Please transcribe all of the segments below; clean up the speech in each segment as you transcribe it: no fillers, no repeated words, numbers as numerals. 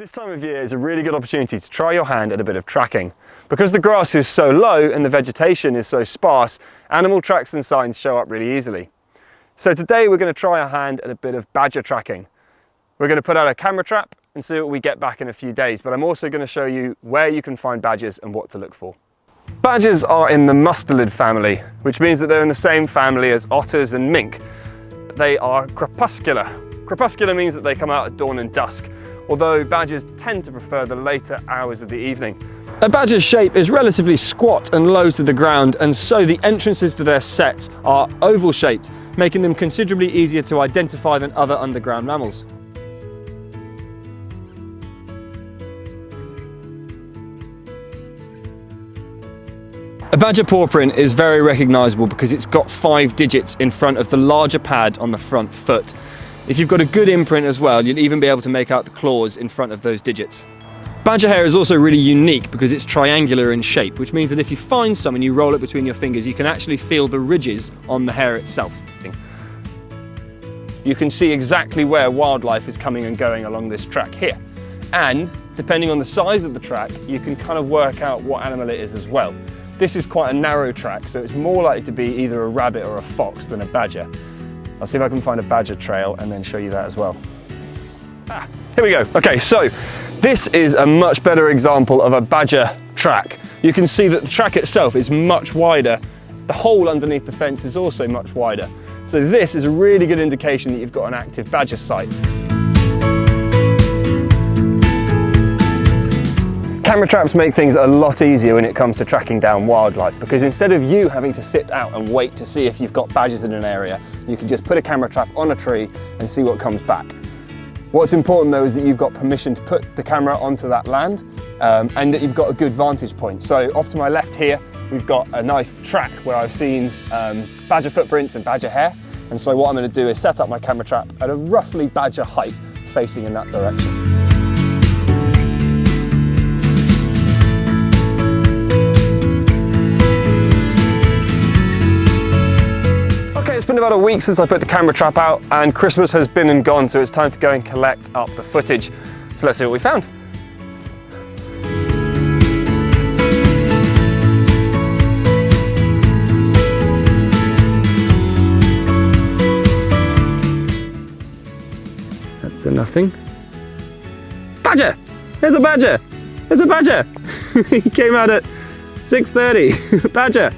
This time of year is a really good opportunity to try your hand at a bit of tracking. Because the grass is so low and the vegetation is so sparse, animal tracks and signs show up really easily. So today we're going to try our hand at a bit of badger tracking. We're going to put out a camera trap and see what we get back in a few days, but I'm also going to show you where you can find badgers and what to look for. Badgers are in the mustelid family, which means that they're in the same family as otters and mink. They are crepuscular. Crepuscular means that they come out at dawn and dusk, although badgers tend to prefer the later hours of the evening. A badger's shape is relatively squat and low to the ground, and so the entrances to their setts are oval shaped, making them considerably easier to identify than other underground mammals. A badger paw print is very recognisable because it's got 5 digits in front of the larger pad on the front foot. If you've got a good imprint as well, you'll even be able to make out the claws in front of those digits. Badger hair is also really unique because it's triangular in shape, which means that if you find some and you roll it between your fingers, you can actually feel the ridges on the hair itself. You can see exactly where wildlife is coming and going along this track here. And depending on the size of the track, you can kind of work out what animal it is as well. This is quite a narrow track, so it's more likely to be either a rabbit or a fox than a badger. I'll see if I can find a badger trail and then show you that as well. Here we go. Okay, so this is a much better example of a badger track. You can see that the track itself is much wider. The hole underneath the fence is also much wider. So this is a really good indication that you've got an active badger site. Camera traps make things a lot easier when it comes to tracking down wildlife, because instead of you having to sit out and wait to see if you've got badgers in an area, you can just put a camera trap on a tree and see what comes back. What's important though is that you've got permission to put the camera onto that land and that you've got a good vantage point. So off to my left here, we've got a nice track where I've seen badger footprints and badger hair. And so what I'm going to do is set up my camera trap at a roughly badger height facing in that direction. It's been about a week since I put the camera trap out, and Christmas has been and gone, so it's time to go and collect up the footage. So let's see what we found. That's a nothing. Badger! There's a badger! There's a badger! He came out at 6:30. Badger!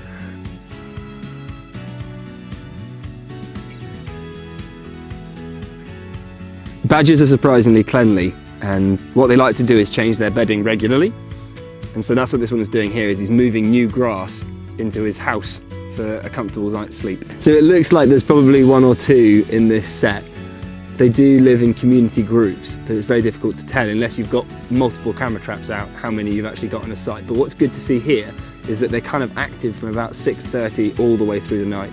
Badgers are surprisingly cleanly, and what they like to do is change their bedding regularly. And so that's what this one is doing here, is he's moving new grass into his house for a comfortable night's sleep. So it looks like there's probably 1 or 2 in this set. They do live in community groups, but it's very difficult to tell unless you've got multiple camera traps out how many you've actually got on a site. But what's good to see here is that they're kind of active from about 6:30 all the way through the night.